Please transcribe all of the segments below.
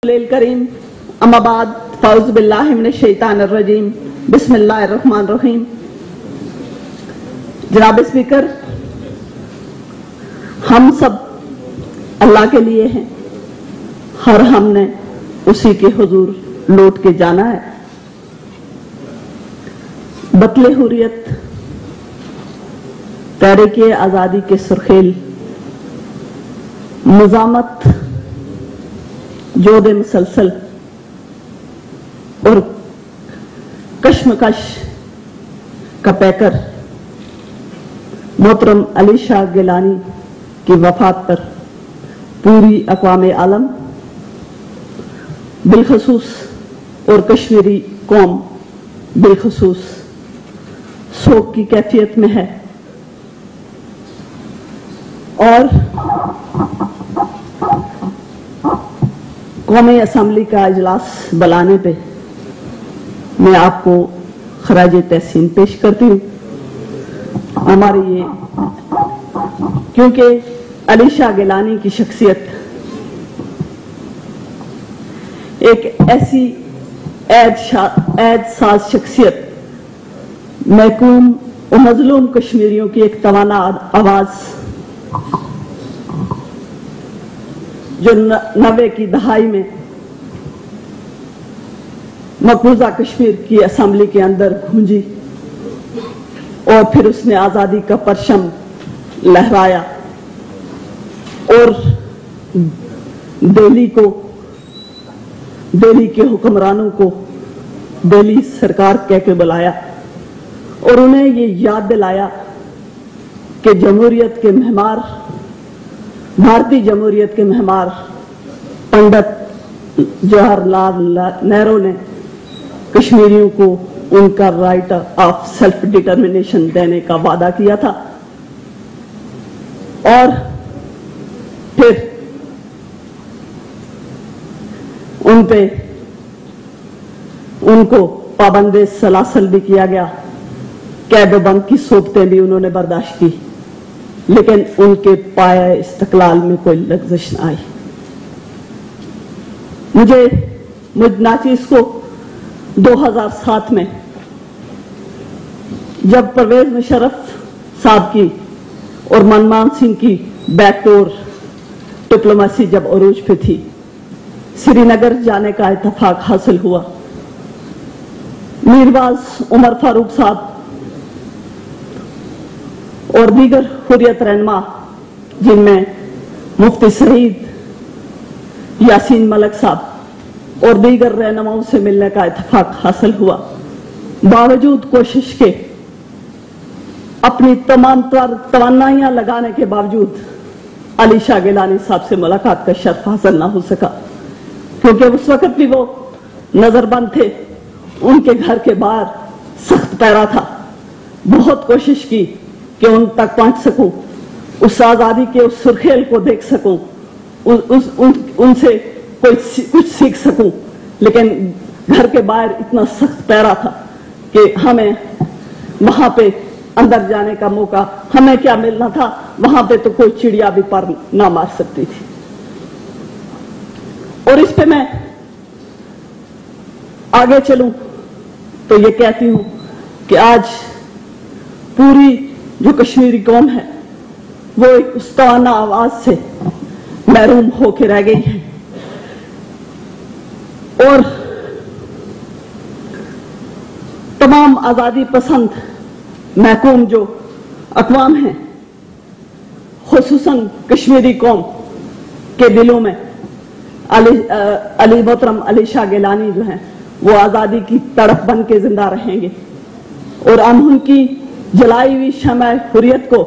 करीम अम्मा बाद फ़ाउज़ बिल्लाहि मिनश शैतानिर रजीम बिस्मिल्लाहिर रहमानिर रहीम। जनाब स्पीकर, हम सब अल्लाह के लिए हैं और हमने उसी के हुजूर लौट के जाना है। बतले हुर्रियत, तहरीके आज़ादी के सुर्खेल, मुज़ामत, जोदे मुसलसल और कश्मकश का पैकर मोहतरम अली शाह गिलानी की वफात पर पूरी अक़वाम आलम बिलखसूस और कश्मीरी कौम बिलखसूस शोक की कैफियत में है। और कौमी असम्बली का इजलास बुलाने पे मैं आपको खराज तहसीन पेश करती हूँ। हमारी ये, क्योंकि अली शाह गिलानी की शख्सियत एक ऐसी ऐद साज शख्सियत, महकूम और मजलूम कश्मीरियों की एक तवाना आवाज जो 90 की दहाई में मकबूजा कश्मीर की असम्बली के अंदर गूंजी और फिर उसने आजादी का परचम लहराया और दिल्ली के हुक्मरानों को दिल्ली सरकार कह के बुलाया और उन्हें ये याद दिलाया कि जमहूरियत के महमार, भारतीय जमहूरियत के महमार पंडित जवाहरलाल नेहरू ने कश्मीरियों को उनका राइट ऑफ सेल्फ डिटर्मिनेशन देने का वादा किया था। और फिर उनको पाबंदे सलासल भी किया गया, कैद बंद की सोबतें भी उन्होंने बर्दाश्त की, लेकिन उनके पाए इस्तकलाल में कोई लग़ज़िश न आई। मुझ नाचीज को 2007 में जब परवेज मुशर्रफ साहब की और मनमोहन सिंह की बैकडोर डिप्लोमेसी जब अरूज पे थी, श्रीनगर जाने का इत्तेफाक हासिल हुआ। मीरवाज उमर फारूक साहब और दीगर हुर्रियत रहनुमा, जिनमें मुफ्ती सईद यासीन मलिक साहब और दीगर रहनुमाओं से मिलने का इत्तेफाक हासिल हुआ, बावजूद कोशिश के, अपनी तमाम तवन्नाइयां लगाने के बावजूद अली शाह गिलानी साहब से मुलाकात का शर्फ हासिल ना हो सका, क्योंकि उस वक्त भी वो नजरबंद थे। उनके घर के बाहर सख्त पहरा था। बहुत कोशिश की कि उन तक पहुंच सकूं, उस आजादी के उस सुर्खेल को देख सकूं, उनसे कुछ सीख सकूं, लेकिन घर के बाहर इतना सख्त पहरा था कि हमें वहां पे अंदर जाने का मौका, हमें क्या मिलना था, वहां पे तो कोई चिड़िया भी पर ना मार सकती थी। और इस पे मैं आगे चलूं तो ये कहती हूं कि आज पूरी जो कश्मीरी कौम है वो एक उस्ताना आवाज से महरूम होकर रह गई है। और तमाम आजादी पसंद महकूम जो अक़वाम हैं, खुसूसन कश्मीरी कौम के दिलों में मोहतरम अली शाह गिलानी जो हैं वो आजादी की तड़प बन के जिंदा रहेंगे। और हम उनकी जलाई हुई शम्अ हुर्रियत को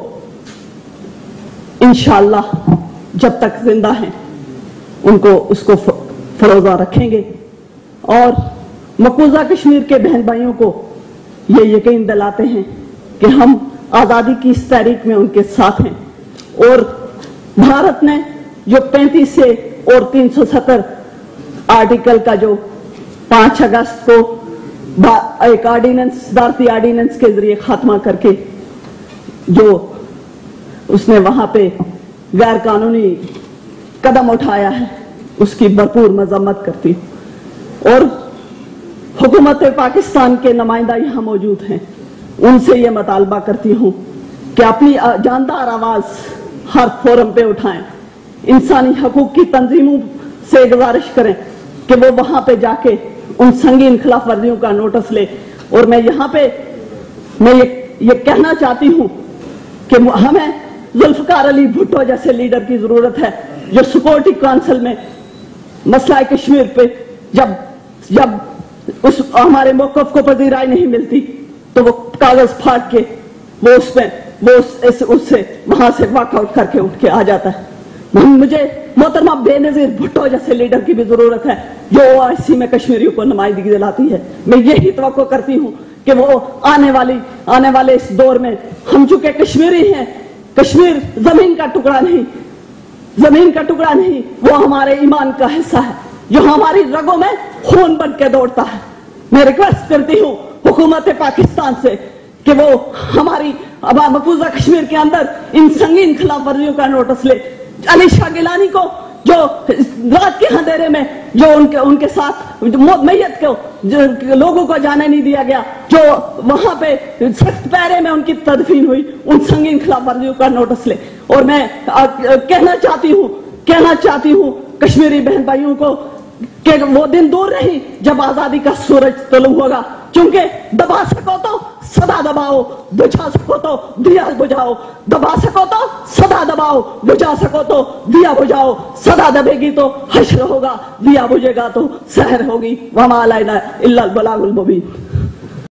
इंशाअल्लाह जब तक जिंदा हैं उसको फरोजा रखेंगे। और मकबूजा कश्मीर के बहन भाइयों को ये यकीन दिलाते हैं कि हम आजादी की इस तारीख में उनके साथ हैं। और भारत ने जो 35 से और 370 आर्टिकल का जो 5 अगस्त को एक ऑर्डिनेंस, भारतीय ऑर्डिनेंस के जरिए खात्मा करके जो उसने वहां पे गैर कानूनी कदम उठाया है, उसकी भरपूर मजम्मत करती हूँ। और हुकूमत पाकिस्तान के नुमाइंदा यहाँ मौजूद हैं, उनसे ये मुतालबा करती हूँ कि अपनी जानदार आवाज हर फोरम पे उठाएं, इंसानी हकूक की तंजीमों से गुजारिश करें कि वो वहां पे जाके उन संगीन खिलाफ वर्जियों का नोटिस ले। और मैं यहाँ पे मैं ये कहना चाहती हूँ कि हमें जुल्फकार अली भुट्टो जैसे लीडर की जरूरत है, जो सिक्योरिटी काउंसिल में मसला कश्मीर पे जब उस हमारे मौकफ को पजीराई नहीं मिलती तो वो कागज फाड़ के उससे वहां से वॉकआउट करके उठ के आ जाता है। मुझे मोहतरमा बेनजीर भुट्टो जैसे लीडर की भी जरूरत है, जो ओआईसी में कश्मीरियों को नुमाइंदगी दिलाती है। मैं यही तवक्को करती हूँ कि वो आने वाले इस दौर में, हम चूंकि कश्मीरी हैं, कश्मीर जमीन का टुकड़ा नहीं, वो हमारे ईमान का हिस्सा है, जो हमारी रगों में खून बन के दौड़ता है। मैं रिक्वेस्ट करती हूँ हुकूमत पाकिस्तान से कि वो हमारी मकबूजा कश्मीर के अंदर इन संगीन खिलाफ वर्जियों का नोटिस ले। अली शाह गिलानी को जो रात के अंधेरे में जो उनके साथ मैयत को लोगों को जाने नहीं दिया गया, जो वहां पे सख्त पैरे में उनकी तदफीन हुई, उन संगीन खिलाफ वर्जियों का नोटिस ले। और मैं कहना चाहती हूँ कश्मीरी बहन भाइयों को कि वो दिन दूर नहीं जब आजादी का सूरज तुलू होगा, क्योंकि दबा सको तो सदा दबाओ, बुझा सको तो दिया बुझाओ, दबा सको तो सदा दबाओ, बुझा सको तो दिया बुझाओ, सदा दबेगी तो हश्र होगा, दिया बुझेगा तो सहर होगी। वमा अलैना इल्लल बलागुल मुबीन।